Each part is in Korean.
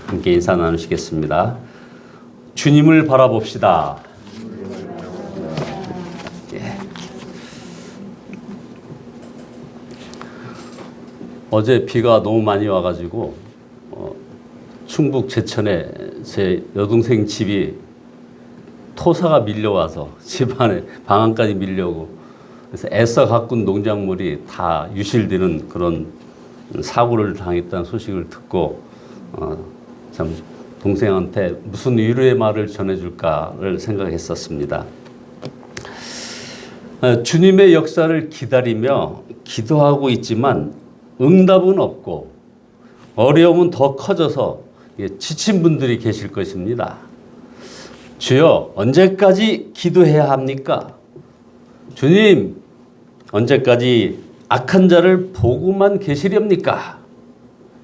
함께 인사 나누시겠습니다. 주님을 바라봅시다. 예. 어제 비가 너무 많이 와가지고 충북 제천에 제 여동생 집이 토사가 밀려와서 집 안에 방 안까지 밀려오고, 그래서 애써 가꾼 농작물이 다 유실되는 그런 사고를 당했다는 소식을 듣고 참 동생한테 무슨 위로의 말을 전해줄까를 생각했었습니다. 주님의 역사를 기다리며 기도하고 있지만 응답은 없고 어려움은 더 커져서 지친 분들이 계실 것입니다. 주여, 언제까지 기도해야 합니까? 주님, 언제까지 악한 자를 보고만 계시렵니까?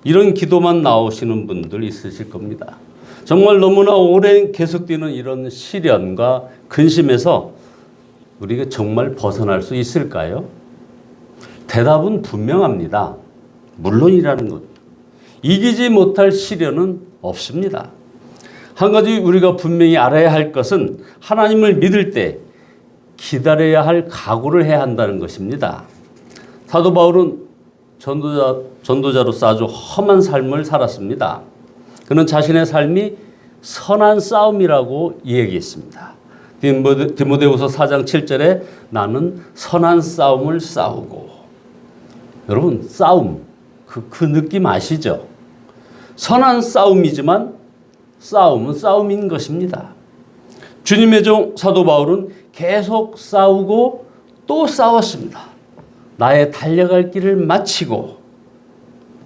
이런 기도만 나오시는 분들 있으실 겁니다. 정말 너무나 오래 계속되는 이런 시련과 근심에서 우리가 정말 벗어날 수 있을까요? 대답은 분명합니다. 물론이라는 것. 이기지 못할 시련은 없습니다. 한 가지 우리가 분명히 알아야 할 것은 하나님을 믿을 때 기다려야 할 각오를 해야 한다는 것입니다. 사도 바울은 전도자로서 아주 험한 삶을 살았습니다. 그는 자신의 삶이 선한 싸움이라고 얘기했습니다. 디모데후서 4장 7절에 나는 선한 싸움을 싸우고. 여러분, 싸움 그 느낌 아시죠? 선한 싸움이지만 싸움은 싸움인 것입니다. 주님의 종 사도 바울은 계속 싸우고 또 싸웠습니다. 나의 달려갈 길을 마치고,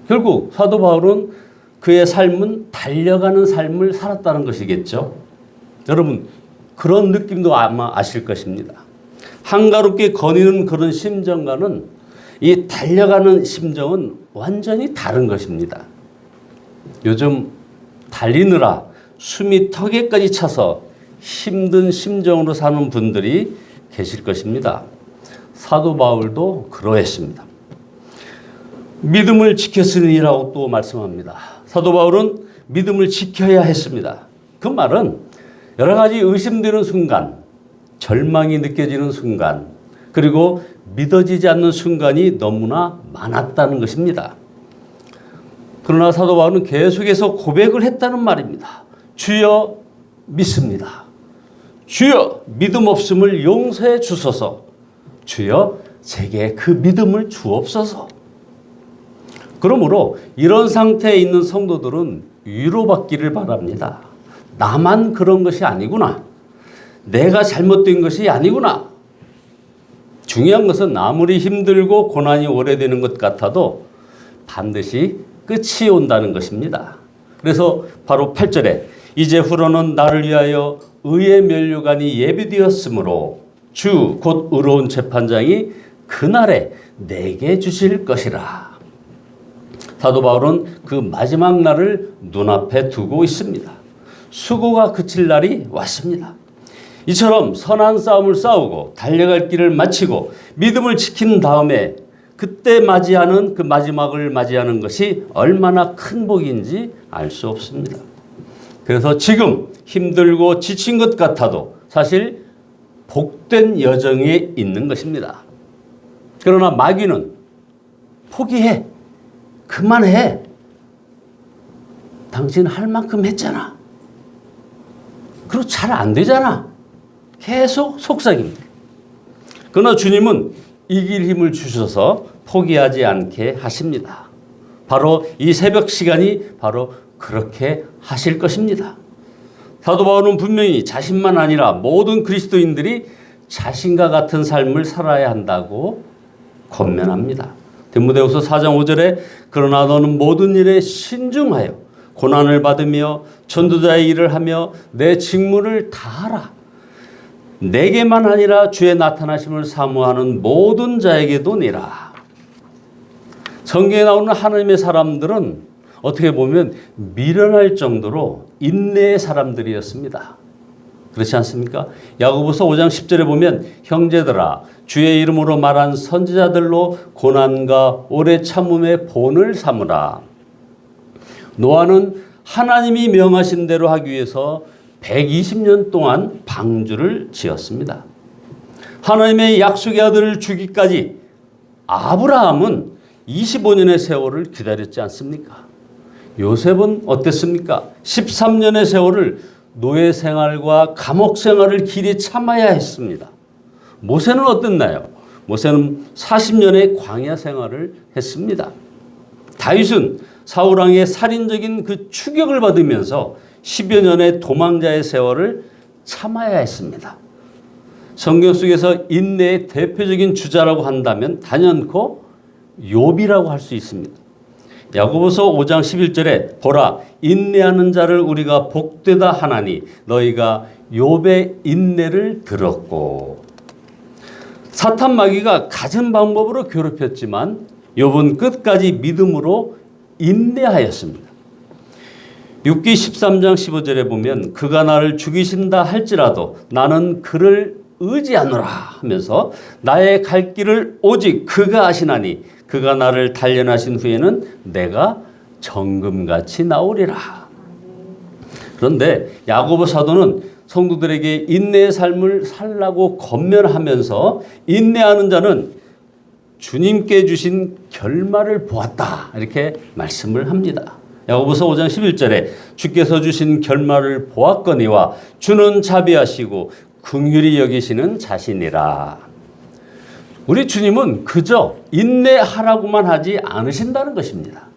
결국 사도 바울은 그의 삶은 달려가는 삶을 살았다는 것이겠죠. 여러분, 그런 느낌도 아마 아실 것입니다. 한가롭게 거니는 그런 심정과는 이 달려가는 심정은 완전히 다른 것입니다. 요즘 달리느라 숨이 턱에까지 차서 힘든 심정으로 사는 분들이 계실 것입니다. 사도 바울도 그러했습니다. 믿음을 지켰으니라고 또 말씀합니다. 사도 바울은 믿음을 지켜야 했습니다. 그 말은 여러 가지 의심되는 순간, 절망이 느껴지는 순간, 그리고 믿어지지 않는 순간이 너무나 많았다는 것입니다. 그러나 사도 바울은 계속해서 고백을 했다는 말입니다. 주여, 믿습니다. 주여, 믿음 없음을 용서해 주소서. 주여, 제게 그 믿음을 주옵소서. 그러므로 이런 상태에 있는 성도들은 위로받기를 바랍니다. 나만 그런 것이 아니구나. 내가 잘못된 것이 아니구나. 중요한 것은 아무리 힘들고 고난이 오래되는 것 같아도 반드시 끝이 온다는 것입니다. 그래서 바로 8절에 이제후로는 나를 위하여 의의 면류관이 예비되었으므로 주 곧 의로운 재판장이 그날에 내게 주실 것이라. 사도 바울은 그 마지막 날을 눈앞에 두고 있습니다. 수고가 그칠 날이 왔습니다. 이처럼 선한 싸움을 싸우고 달려갈 길을 마치고 믿음을 지킨 다음에 그때 맞이하는 그 마지막을 맞이하는 것이 얼마나 큰 복인지 알 수 없습니다. 그래서 지금 힘들고 지친 것 같아도 사실 복된 여정에 있는 것입니다. 그러나 마귀는 포기해. 그만해. 당신 할 만큼 했잖아. 그리고 잘 안 되잖아. 계속 속삭입니다. 그러나 주님은 이길 힘을 주셔서 포기하지 않게 하십니다. 바로 이 새벽 시간이 바로 그렇게 하실 것입니다. 사도 바울은 분명히 자신만 아니라 모든 그리스도인들이 자신과 같은 삶을 살아야 한다고 권면합니다. 디모데후서 4장 5절에 그러나 너는 모든 일에 신중하여 고난을 받으며 전도자의 일을 하며 내 직무를 다하라. 내게만 아니라 주의 나타나심을 사모하는 모든 자에게도 니라. 성경에 나오는 하나님의 사람들은 어떻게 보면 미련할 정도로 인내의 사람들이었습니다. 그렇지 않습니까? 야고보서 5장 10절에 보면 형제들아 주의 이름으로 말한 선지자들로 고난과 오래 참음의 본을 삼으라. 노아는 하나님이 명하신 대로 하기 위해서 120년 동안 방주를 지었습니다. 하나님의 약속의 아들을 주기까지 아브라함은 25년의 세월을 기다렸지 않습니까? 요셉은 어땠습니까? 13년의 세월을 노예 생활과 감옥 생활을 길이 참아야 했습니다. 모세는 어땠나요? 모세는 40년의 광야 생활을 했습니다. 다윗은 사울왕의 살인적인 그 추격을 받으면서 10여 년의 도망자의 세월을 참아야 했습니다. 성경 속에서 인내의 대표적인 주자라고 한다면 단연코 욥이라고 할 수 있습니다. 야고보서 5장 11절에 보라 인내하는 자를 우리가 복되다 하나니 너희가 욥의 인내를 들었고. 사탄 마귀가 갖은 방법으로 괴롭혔지만 욥은 끝까지 믿음으로 인내하였습니다. 욥기 13장 15절에 보면 그가 나를 죽이신다 할지라도 나는 그를 의지하노라 하면서 나의 갈 길을 오직 그가 아시나니 그가 나를 단련하신 후에는 내가 정금같이 나오리라. 그런데 야고보 사도는 성도들에게 인내의 삶을 살라고 권면하면서 인내하는 자는 주님께 주신 결말을 보았다 이렇게 말씀을 합니다. 야고보서 5장 11절에 주께서 주신 결말을 보았거니와 주는 자비하시고 긍휼히 여기시는 자신이라. 우리 주님은 그저 인내하라고만 하지 않으신다는 것입니다.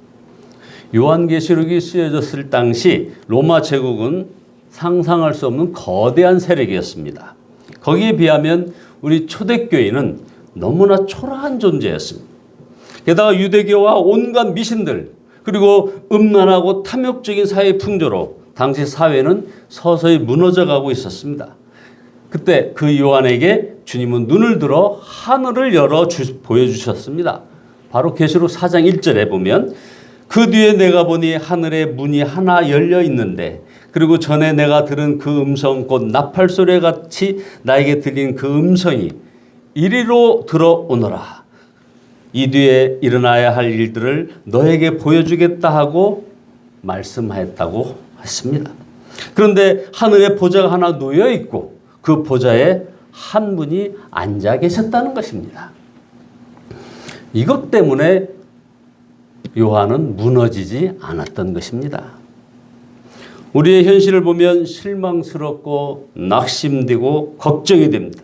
요한계시록이 쓰여졌을 당시 로마 제국은 상상할 수 없는 거대한 세력이었습니다. 거기에 비하면 우리 초대교회는 너무나 초라한 존재였습니다. 게다가 유대교와 온갖 미신들 그리고 음란하고 탐욕적인 사회 풍조로 당시 사회는 서서히 무너져가고 있었습니다. 그때 그 요한에게 주님은 눈을 들어 하늘을 열어 보여주셨습니다. 바로 계시록 4장 1절에 보면 그 뒤에 내가 보니 하늘에 문이 하나 열려 있는데 그리고 전에 내가 들은 그 음성 곧 나팔 소리 같이 나에게 들린 그 음성이 이리로 들어오너라. 이 뒤에 일어나야 할 일들을 너에게 보여주겠다 하고 말씀하였다고 했습니다. 그런데 하늘에 보좌가 하나 놓여 있고 그 보좌에 한 분이 앉아 계셨다는 것입니다. 이것 때문에 요한은 무너지지 않았던 것입니다. 우리의 현실을 보면 실망스럽고 낙심되고 걱정이 됩니다.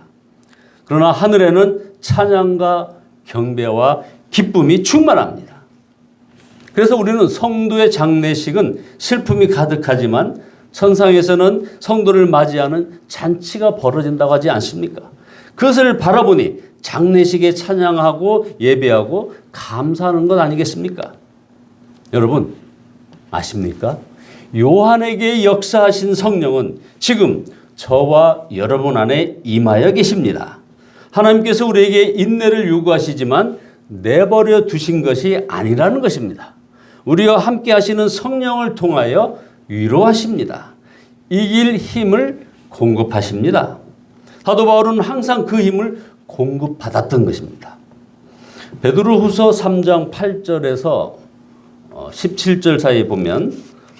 그러나 하늘에는 찬양과 경배와 기쁨이 충만합니다. 그래서 우리는 성도의 장례식은 슬픔이 가득하지만 천상에서는 성도를 맞이하는 잔치가 벌어진다고 하지 않습니까? 그것을 바라보니 장례식에 찬양하고 예배하고 감사하는 것 아니겠습니까? 여러분 아십니까? 요한에게 역사하신 성령은 지금 저와 여러분 안에 임하여 계십니다. 하나님께서 우리에게 인내를 요구하시지만 내버려 두신 것이 아니라는 것입니다. 우리와 함께 하시는 성령을 통하여 위로하십니다. 이길 힘을 공급하십니다. 사도 바울은 항상 그 힘을 공급받았던 것입니다. 베드로후서 3장 8절에서 17절 사이에 보면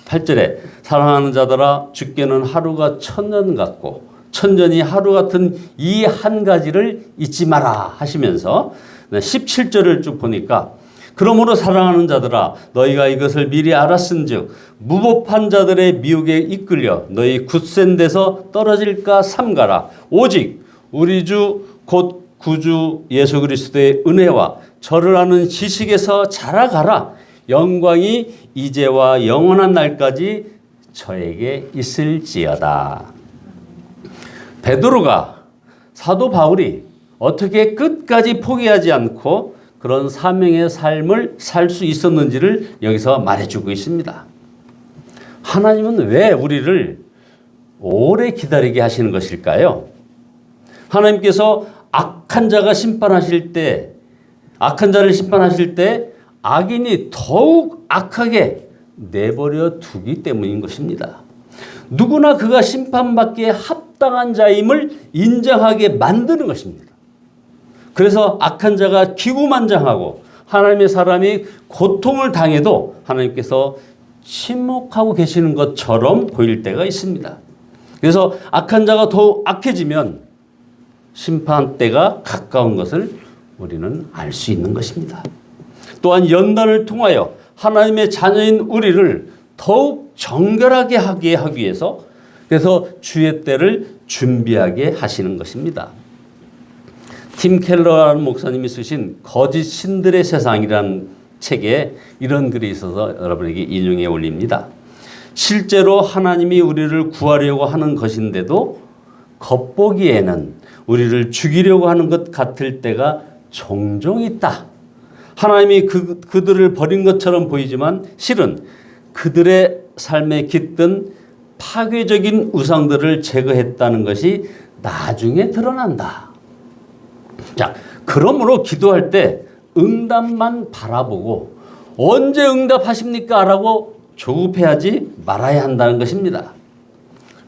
8절에 사랑하는 자들아 주께는 하루가 천년 같고 천년이 하루 같은 이 한 가지를 잊지 마라 하시면서 17절을 쭉 보니까 그러므로 사랑하는 자들아 너희가 이것을 미리 알았은즉 무법한 자들의 미혹에 이끌려 너희 굳센 데서 떨어질까 삼가라. 오직 우리 주 곧 구주 예수 그리스도의 은혜와 저를 아는 지식에서 자라가라. 영광이 이제와 영원한 날까지 저에게 있을지어다. 베드로가 사도 바울이 어떻게 끝까지 포기하지 않고 그런 사명의 삶을 살 수 있었는지를 여기서 말해주고 있습니다. 하나님은 왜 우리를 오래 기다리게 하시는 것일까요? 하나님께서 악한 자를 심판하실 때 악인이 더욱 악하게 내버려 두기 때문인 것입니다. 누구나 그가 심판받기에 합당한 자임을 인정하게 만드는 것입니다. 그래서 악한 자가 기구만장하고 하나님의 사람이 고통을 당해도 하나님께서 침묵하고 계시는 것처럼 보일 때가 있습니다. 그래서 악한 자가 더욱 악해지면 심판 때가 가까운 것을 우리는 알 수 있는 것입니다. 또한 연단을 통하여 하나님의 자녀인 우리를 더욱 정결하게 하게 하기 위해서 그래서 주의 때를 준비하게 하시는 것입니다. 팀 켈러라는 목사님이 쓰신 거짓 신들의 세상이라는 책에 이런 글이 있어서 여러분에게 인용해 올립니다. 실제로 하나님이 우리를 구하려고 하는 것인데도 겉보기에는 우리를 죽이려고 하는 것 같을 때가 종종 있다. 하나님이 그들을 버린 것처럼 보이지만 실은 그들의 삶에 깃든 파괴적인 우상들을 제거했다는 것이 나중에 드러난다. 자, 그러므로 기도할 때 응답만 바라보고 언제 응답하십니까? 라고 조급해하지 말아야 한다는 것입니다.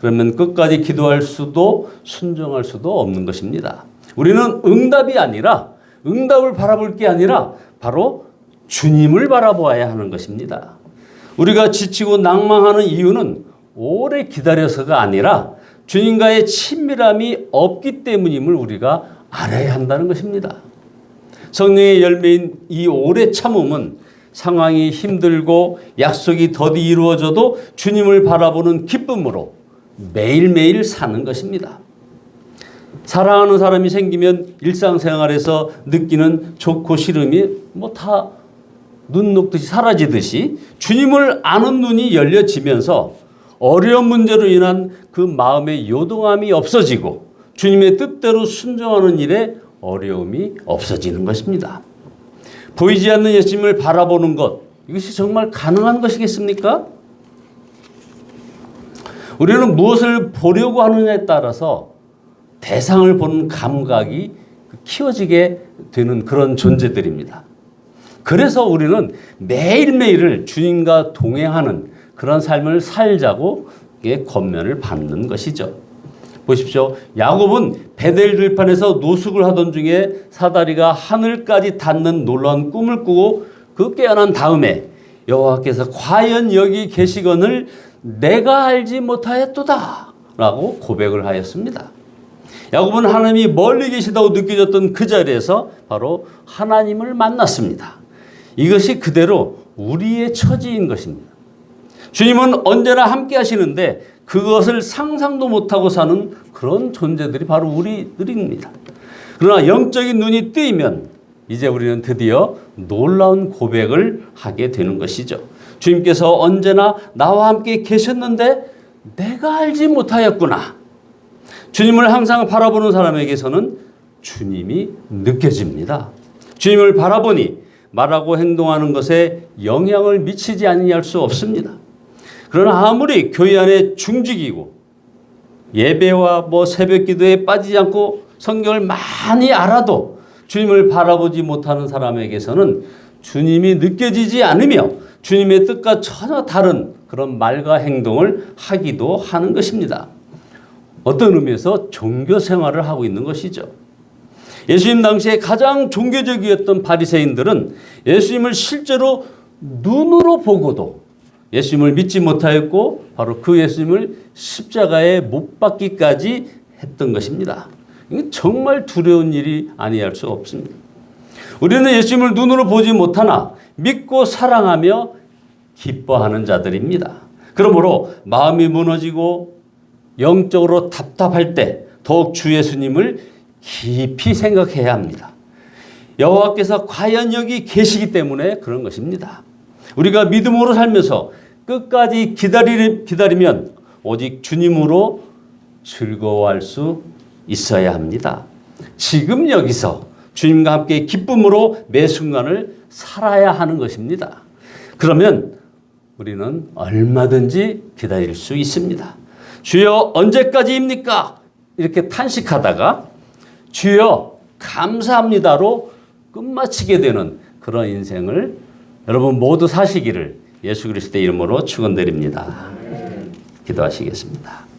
그러면 끝까지 기도할 수도 순종할 수도 없는 것입니다. 우리는 응답이 아니라 응답을 바라볼 게 아니라 바로 주님을 바라보아야 하는 것입니다. 우리가 지치고 낭망하는 이유는 오래 기다려서가 아니라 주님과의 친밀함이 없기 때문임을 우리가 알아야 한다는 것입니다. 성령의 열매인 이 오래 참음은 상황이 힘들고 약속이 더디 이루어져도 주님을 바라보는 기쁨으로 매일매일 사는 것입니다. 사랑하는 사람이 생기면 일상생활에서 느끼는 좋고 싫음이 다 눈 녹듯이 사라지듯이 주님을 아는 눈이 열려지면서 어려운 문제로 인한 그 마음의 요동함이 없어지고 주님의 뜻대로 순종하는 일에 어려움이 없어지는 것입니다. 보이지 않는 예수님을 바라보는 것, 이것이 정말 가능한 것이겠습니까? 우리는 무엇을 보려고 하느냐에 따라서 대상을 보는 감각이 키워지게 되는 그런 존재들입니다. 그래서 우리는 매일매일을 주님과 동행하는 그런 삶을 살자고 권면을 받는 것이죠. 보십시오. 야곱은 베델 들판에서 노숙을 하던 중에 사다리가 하늘까지 닿는 놀라운 꿈을 꾸고 그 깨어난 다음에 여호와께서 과연 여기 계시거늘 내가 알지 못하였도다 라고 고백을 하였습니다. 야곱은 하나님이 멀리 계시다고 느껴졌던 그 자리에서 바로 하나님을 만났습니다. 이것이 그대로 우리의 처지인 것입니다. 주님은 언제나 함께 하시는데 그것을 상상도 못하고 사는 그런 존재들이 바로 우리들입니다. 그러나 영적인 눈이 뜨이면 이제 우리는 드디어 놀라운 고백을 하게 되는 것이죠. 주님께서 언제나 나와 함께 계셨는데 내가 알지 못하였구나. 주님을 항상 바라보는 사람에게서는 주님이 느껴집니다. 주님을 바라보니 말하고 행동하는 것에 영향을 미치지 아니할 수 없습니다. 그러나 아무리 교회 안에 중직이고 예배와 새벽 기도에 빠지지 않고 성경을 많이 알아도 주님을 바라보지 못하는 사람에게서는 주님이 느껴지지 않으며 주님의 뜻과 전혀 다른 그런 말과 행동을 하기도 하는 것입니다. 어떤 의미에서 종교 생활을 하고 있는 것이죠. 예수님 당시에 가장 종교적이었던 바리새인들은 예수님을 실제로 눈으로 보고도 예수님을 믿지 못하였고 바로 그 예수님을 십자가에 못 박기까지 했던 것입니다. 이게 정말 두려운 일이 아니할 수 없습니다. 우리는 예수님을 눈으로 보지 못하나 믿고 사랑하며 기뻐하는 자들입니다. 그러므로 마음이 무너지고 영적으로 답답할 때 더욱 주 예수님을 깊이 생각해야 합니다. 여호와께서 과연 여기 계시기 때문에 그런 것입니다. 우리가 믿음으로 살면서 끝까지 기다리면 오직 주님으로 즐거워할 수 있어야 합니다. 지금 여기서 주님과 함께 기쁨으로 매 순간을 살아야 하는 것입니다. 그러면 우리는 얼마든지 기다릴 수 있습니다. 주여 언제까지입니까? 이렇게 탄식하다가 주여 감사합니다로 끝마치게 되는 그런 인생을 여러분 모두 사시기를 예수 그리스도의 이름으로 축원드립니다. 기도하시겠습니다.